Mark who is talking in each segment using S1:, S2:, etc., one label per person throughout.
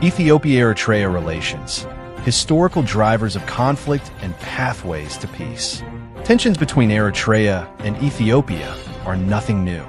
S1: Ethiopia-Eritrea relations, historical drivers of conflict and pathways to peace. Tensions between Eritrea and Ethiopia are nothing new.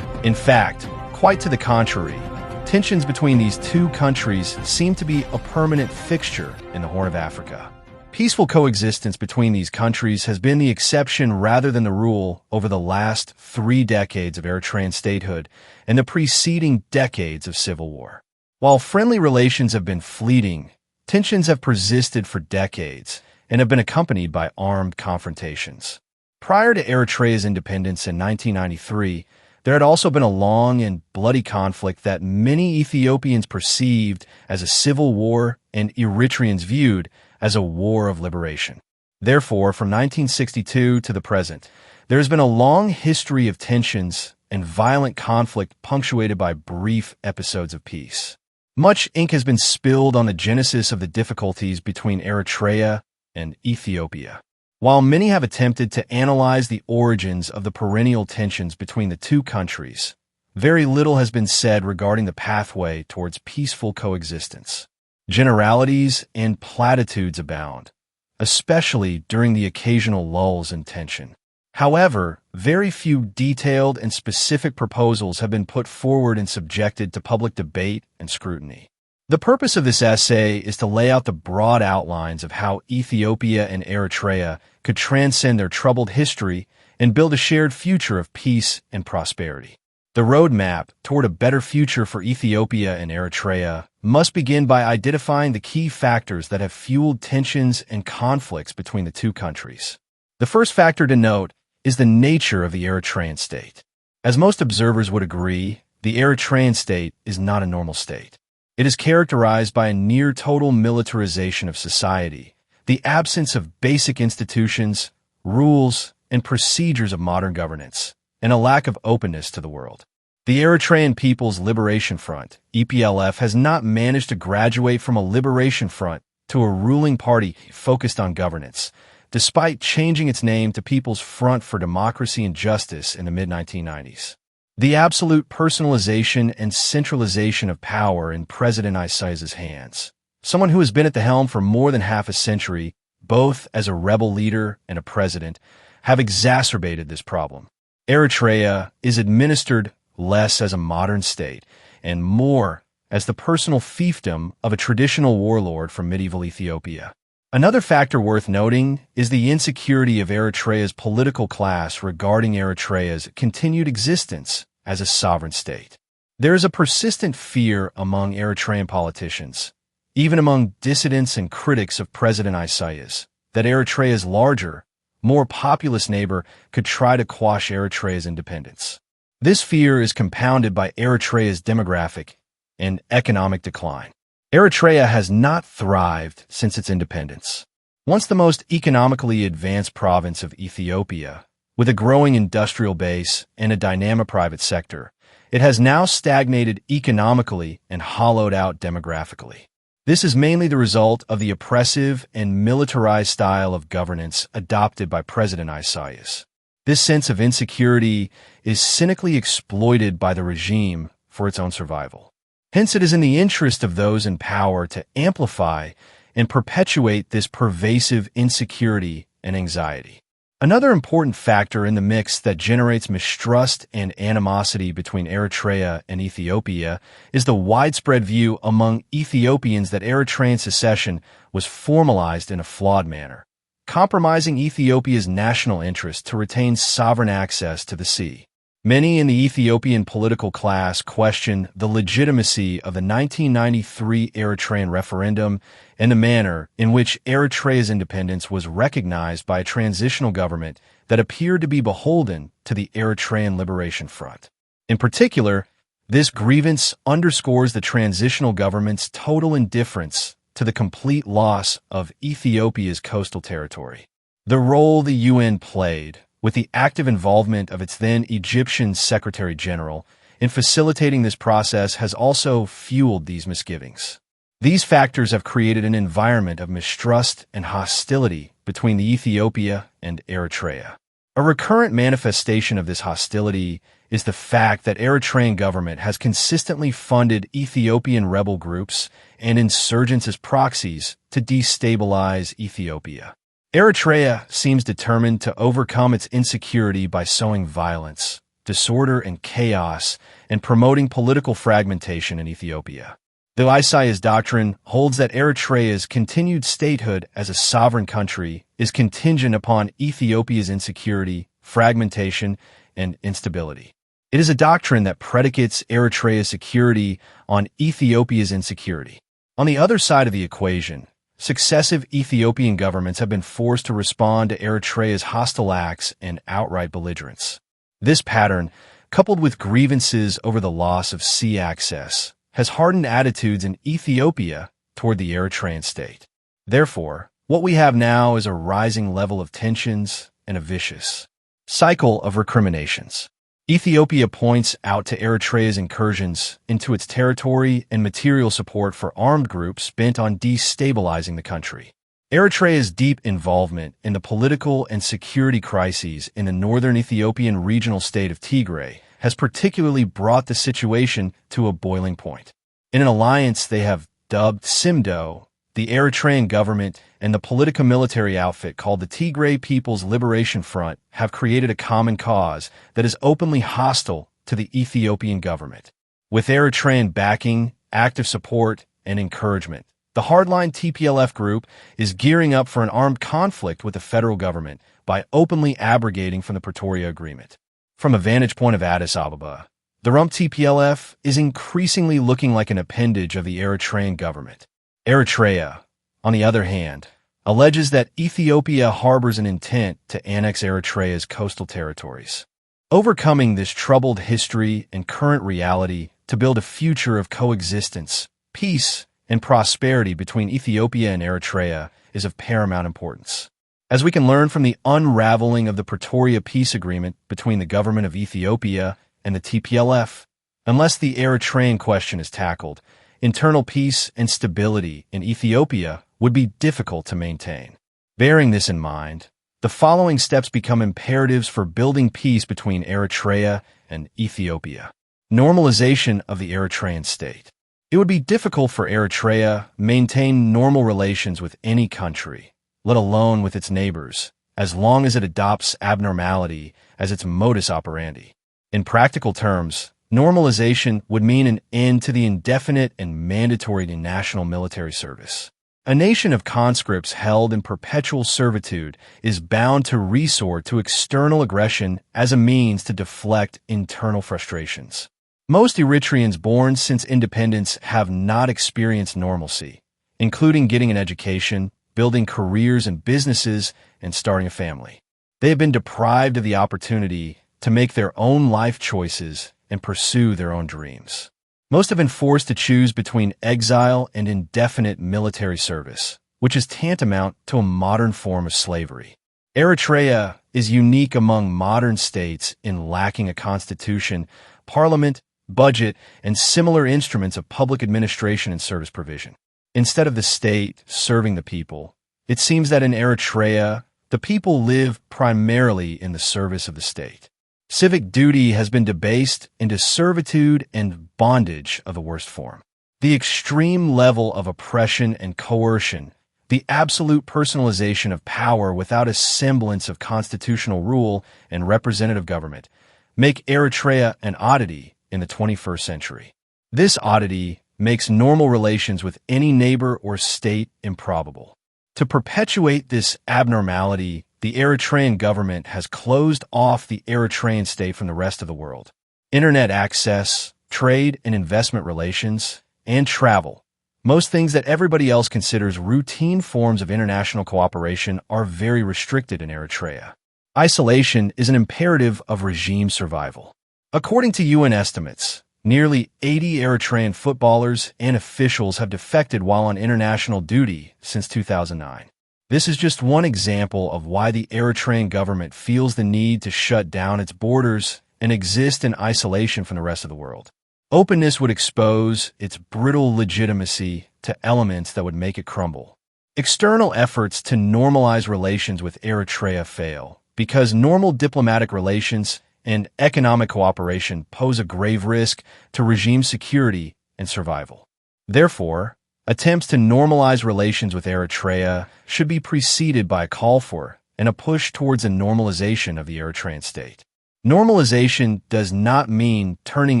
S1: In fact, quite to the contrary, tensions between these two countries seem to be a permanent fixture in the Horn of Africa. Peaceful coexistence between these countries has been the exception rather than the rule over the last 3 decades of Eritrean statehood and the preceding decades of civil war. While friendly relations have been fleeting, tensions have persisted for decades and have been accompanied by armed confrontations. Prior to Eritrea's independence in 1993, there had also been a long and bloody conflict that many Ethiopians perceived as a civil war and Eritreans viewed as a war of liberation. Therefore, from 1962 to the present, there has been a long history of tensions and violent conflict punctuated by brief episodes of peace. Much ink has been spilled on the genesis of the difficulties between Eritrea and Ethiopia. While many have attempted to analyze the origins of the perennial tensions between the two countries, very little has been said regarding the pathway towards peaceful coexistence. Generalities and platitudes abound, especially during the occasional lulls in tension. However, very few detailed and specific proposals have been put forward and subjected to public debate and scrutiny. The purpose of this essay is to lay out the broad outlines of how Ethiopia and Eritrea could transcend their troubled history and build a shared future of peace and prosperity. The roadmap toward a better future for Ethiopia and Eritrea must begin by identifying the key factors that have fueled tensions and conflicts between the two countries. The first factor to note is the nature of the Eritrean state. As most observers would agree, the Eritrean state is not a normal state. It is characterized by a near-total militarization of society, the absence of basic institutions, rules, and procedures of modern governance, and a lack of openness to the world. The Eritrean People's Liberation Front, EPLF, has not managed to graduate from a liberation front to a ruling party focused on governance, despite changing its name to People's Front for Democracy and Justice in the mid-1990s. The absolute personalization and centralization of power in President Isaias's hands, someone who has been at the helm for more than half a century, both as a rebel leader and a president, have exacerbated this problem. Eritrea is administered less as a modern state and more as the personal fiefdom of a traditional warlord from medieval Ethiopia. Another factor worth noting is the insecurity of Eritrea's political class regarding Eritrea's continued existence as a sovereign state. There is a persistent fear among Eritrean politicians, even among dissidents and critics of President Isaias, that Eritrea's larger, more populous neighbor could try to quash Eritrea's independence. This fear is compounded by Eritrea's demographic and economic decline. Eritrea has not thrived since its independence. Once the most economically advanced province of Ethiopia, with a growing industrial base and a dynamic private sector, it has now stagnated economically and hollowed out demographically. This is mainly the result of the oppressive and militarized style of governance adopted by President Isaias. This sense of insecurity is cynically exploited by the regime for its own survival. Hence, it is in the interest of those in power to amplify and perpetuate this pervasive insecurity and anxiety. Another important factor in the mix that generates mistrust and animosity between Eritrea and Ethiopia is the widespread view among Ethiopians that Eritrean secession was formalized in a flawed manner, compromising Ethiopia's national interest to retain sovereign access to the sea. Many in the Ethiopian political class question the legitimacy of the 1993 Eritrean referendum and the manner in which Eritrea's independence was recognized by a transitional government that appeared to be beholden to the Eritrean Liberation Front. In particular, this grievance underscores the transitional government's total indifference to the complete loss of Ethiopia's coastal territory. The role the UN played, with the active involvement of its then Egyptian Secretary General, in facilitating this process has also fueled these misgivings. These factors have created an environment of mistrust and hostility between Ethiopia and Eritrea. A recurrent manifestation of this hostility is the fact that Eritrean government has consistently funded Ethiopian rebel groups and insurgents as proxies to destabilize Ethiopia. Eritrea seems determined to overcome its insecurity by sowing violence, disorder, and chaos, and promoting political fragmentation in Ethiopia. The Isaiah's doctrine holds that Eritrea's continued statehood as a sovereign country is contingent upon Ethiopia's insecurity, fragmentation, and instability. It is a doctrine that predicates Eritrea's security on Ethiopia's insecurity. On the other side of the equation, successive Ethiopian governments have been forced to respond to Eritrea's hostile acts and outright belligerence. This pattern, coupled with grievances over the loss of sea access, has hardened attitudes in Ethiopia toward the Eritrean state. Therefore, what we have now is a rising level of tensions and a vicious cycle of recriminations. Ethiopia points out to Eritrea's incursions into its territory and material support for armed groups bent on destabilizing the country. Eritrea's deep involvement in the political and security crises in the northern Ethiopian regional state of Tigray has particularly brought the situation to a boiling point. In an alliance they have dubbed Simdo, the Eritrean government and the politico-military outfit called the Tigray People's Liberation Front have created a common cause that is openly hostile to the Ethiopian government. With Eritrean backing, active support, and encouragement, the hardline TPLF group is gearing up for an armed conflict with the federal government by openly abrogating from the Pretoria Agreement. From a vantage point of Addis Ababa, the rump TPLF is increasingly looking like an appendage of the Eritrean government. Eritrea, on the other hand, alleges that Ethiopia harbors an intent to annex Eritrea's coastal territories. Overcoming this troubled history and current reality to build a future of coexistence, peace, and prosperity between Ethiopia and Eritrea is of paramount importance. As we can learn from the unraveling of the Pretoria Peace Agreement between the government of Ethiopia and the TPLF, unless the Eritrean question is tackled, internal peace and stability in Ethiopia would be difficult to maintain. Bearing this in mind, the following steps become imperatives for building peace between Eritrea and Ethiopia. Normalization of the Eritrean state. It would be difficult for Eritrea to maintain normal relations with any country, let alone with its neighbors, as long as it adopts abnormality as its modus operandi. In practical terms, normalization would mean an end to the indefinite and mandatory national military service. A nation of conscripts held in perpetual servitude is bound to resort to external aggression as a means to deflect internal frustrations. Most Eritreans born since independence have not experienced normalcy, including getting an education, building careers and businesses, and starting a family. They have been deprived of the opportunity to make their own life choices and pursue their own dreams. Most have been forced to choose between exile and indefinite military service, which is tantamount to a modern form of slavery. Eritrea is unique among modern states in lacking a constitution, parliament, budget, and similar instruments of public administration and service provision. Instead of the state serving the people, it seems that in Eritrea, the people live primarily in the service of the state. Civic duty has been debased into servitude and bondage of the worst form. The extreme level of oppression and coercion, the absolute personalization of power without a semblance of constitutional rule and representative government, make Eritrea an oddity in the 21st century. This oddity makes normal relations with any neighbor or state improbable. To perpetuate this abnormality, the Eritrean government has closed off the Eritrean state from the rest of the world. Internet access, trade and investment relations, and travel, most things that everybody else considers routine forms of international cooperation, are very restricted in Eritrea. Isolation is an imperative of regime survival. According to UN estimates, nearly 80 Eritrean footballers and officials have defected while on international duty since 2009. This is just one example of why the Eritrean government feels the need to shut down its borders and exist in isolation from the rest of the world. Openness would expose its brittle legitimacy to elements that would make it crumble. External efforts to normalize relations with Eritrea fail because normal diplomatic relations and economic cooperation pose a grave risk to regime security and survival. Therefore, attempts to normalize relations with Eritrea should be preceded by a call for and a push towards a normalization of the Eritrean state. Normalization does not mean turning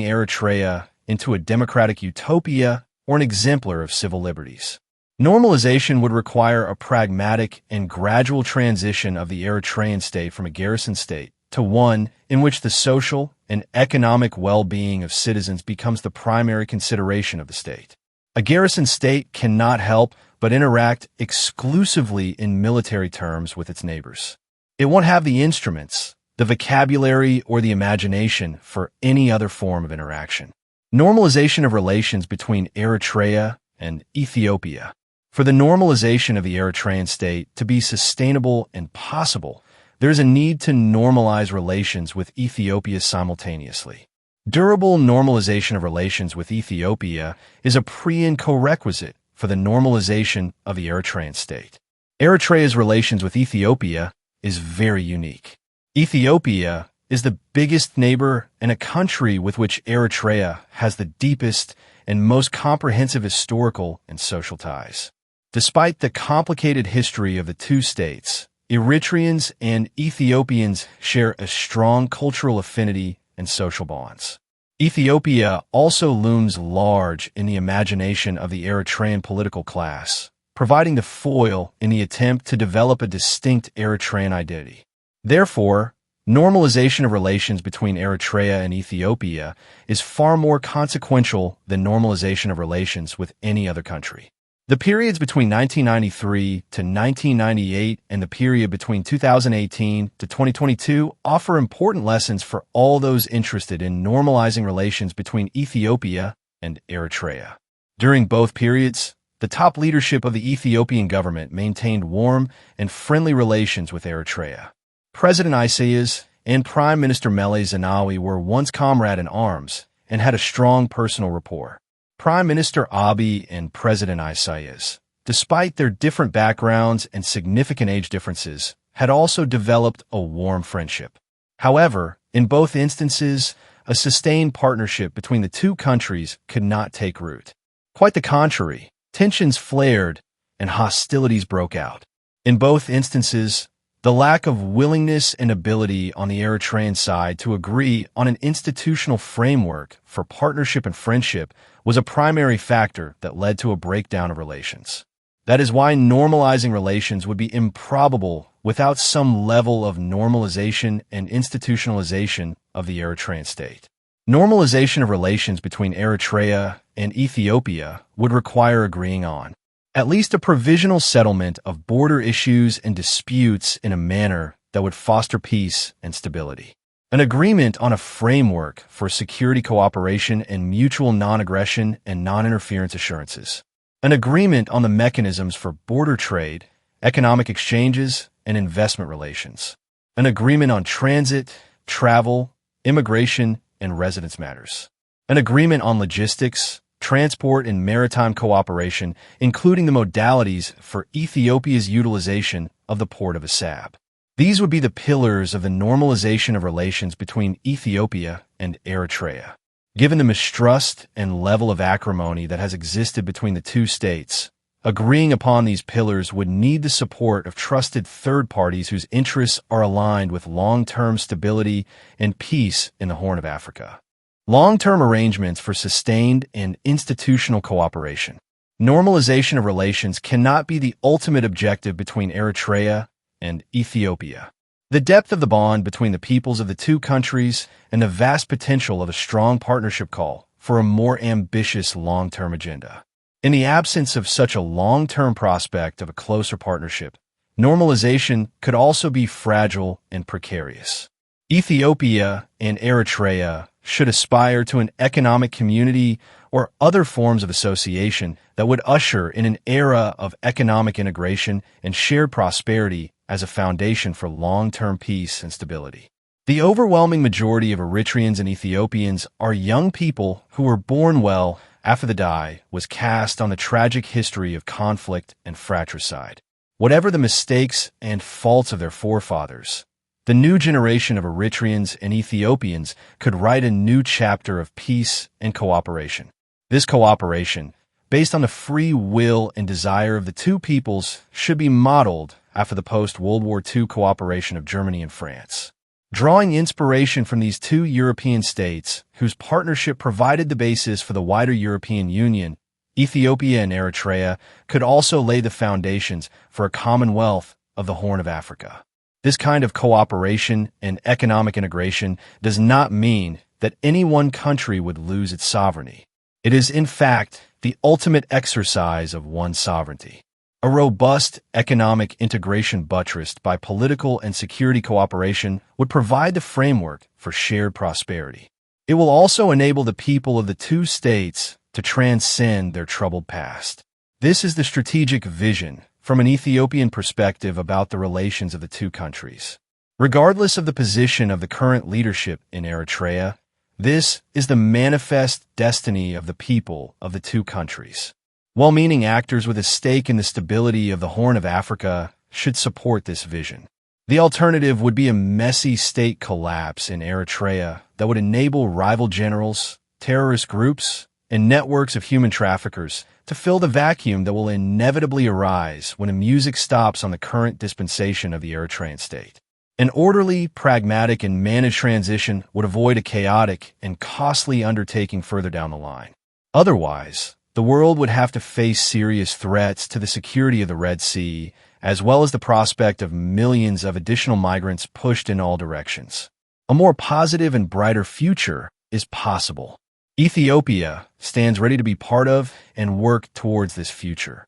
S1: Eritrea into a democratic utopia or an exemplar of civil liberties. Normalization would require a pragmatic and gradual transition of the Eritrean state from a garrison state to one in which the social and economic well-being of citizens becomes the primary consideration of the state. A garrison state cannot help but interact exclusively in military terms with its neighbors. It won't have the instruments, the vocabulary, or the imagination for any other form of interaction. Normalization of relations between Eritrea and Ethiopia. For the normalization of the Eritrean state to be sustainable and possible, there is a need to normalize relations with Ethiopia simultaneously. Durable normalization of relations with Ethiopia is a prerequisite for the normalization of the Eritrean state. Eritrea's relations with Ethiopia is very unique. Ethiopia is the biggest neighbor and a country with which Eritrea has the deepest and most comprehensive historical and social ties. Despite the complicated history of the two states, Eritreans and Ethiopians share a strong cultural affinity and social bonds. Ethiopia also looms large in the imagination of the Eritrean political class, providing the foil in the attempt to develop a distinct Eritrean identity. Therefore, normalization of relations between Eritrea and Ethiopia is far more consequential than normalization of relations with any other country. The periods between 1993 to 1998 and the period between 2018 to 2022 offer important lessons for all those interested in normalizing relations between Ethiopia and Eritrea. During both periods, the top leadership of the Ethiopian government maintained warm and friendly relations with Eritrea. President Isaias and Prime Minister Meles Zenawi were once comrade in arms and had a strong personal rapport. Prime Minister Abiy and President Isaias, despite their different backgrounds and significant age differences, had also developed a warm friendship. However, in both instances, a sustained partnership between the two countries could not take root. Quite the contrary, tensions flared and hostilities broke out. In both instances, the lack of willingness and ability on the Eritrean side to agree on an institutional framework for partnership and friendship was a primary factor that led to a breakdown of relations. That is why normalizing relations would be improbable without some level of normalization and institutionalization of the Eritrean state. Normalization of relations between Eritrea and Ethiopia would require agreeing on at least a provisional settlement of border issues and disputes in a manner that would foster peace and stability. An agreement on a framework for security cooperation and mutual non-aggression and non-interference assurances. An agreement on the mechanisms for border trade, economic exchanges, and investment relations. An agreement on transit, travel, immigration, and residence matters. An agreement on logistics, transport, and maritime cooperation, including the modalities for Ethiopia's utilization of the port of Assab. These would be the pillars of the normalization of relations between Ethiopia and Eritrea. Given the mistrust and level of acrimony that has existed between the two states, agreeing upon these pillars would need the support of trusted third parties whose interests are aligned with long-term stability and peace in the Horn of Africa. Long-term arrangements for sustained and institutional cooperation. Normalization of relations cannot be the ultimate objective between Eritrea and Ethiopia. The depth of the bond between the peoples of the two countries and the vast potential of a strong partnership call for a more ambitious long-term agenda. In the absence of such a long-term prospect of a closer partnership, normalization could also be fragile and precarious. Ethiopia and Eritrea should aspire to an economic community or other forms of association that would usher in an era of economic integration and shared prosperity as a foundation for long-term peace and stability. The overwhelming majority of Eritreans and Ethiopians are young people who were born well after the die was cast on the tragic history of conflict and fratricide. Whatever the mistakes and faults of their forefathers, The new generation of Eritreans and Ethiopians could write a new chapter of peace and cooperation. This cooperation, based on the free will and desire of the two peoples, should be modeled after the post-World War II cooperation of Germany and France. Drawing inspiration from these two European states, whose partnership provided the basis for the wider European Union, Ethiopia and Eritrea could also lay the foundations for a commonwealth of the Horn of Africa. This kind of cooperation and economic integration does not mean that any one country would lose its sovereignty. It is, in fact, the ultimate exercise of one's sovereignty. A robust economic integration buttressed by political and security cooperation would provide the framework for shared prosperity. It will also enable the people of the two states to transcend their troubled past. This is the strategic vision from an Ethiopian perspective about the relations of the two countries. Regardless of the position of the current leadership in Eritrea, this is the manifest destiny of the people of the two countries. Well-meaning actors with a stake in the stability of the Horn of Africa should support this vision. The alternative would be a messy state collapse in Eritrea that would enable rival generals, terrorist groups, and networks of human traffickers to fill the vacuum that will inevitably arise when a music stops on the current dispensation of the Eritrean state. An orderly, pragmatic, and managed transition would avoid a chaotic and costly undertaking further down the line. Otherwise, the world would have to face serious threats to the security of the Red Sea, as well as the prospect of millions of additional migrants pushed in all directions. A more positive and brighter future is possible. Ethiopia stands ready to be part of and work towards this future.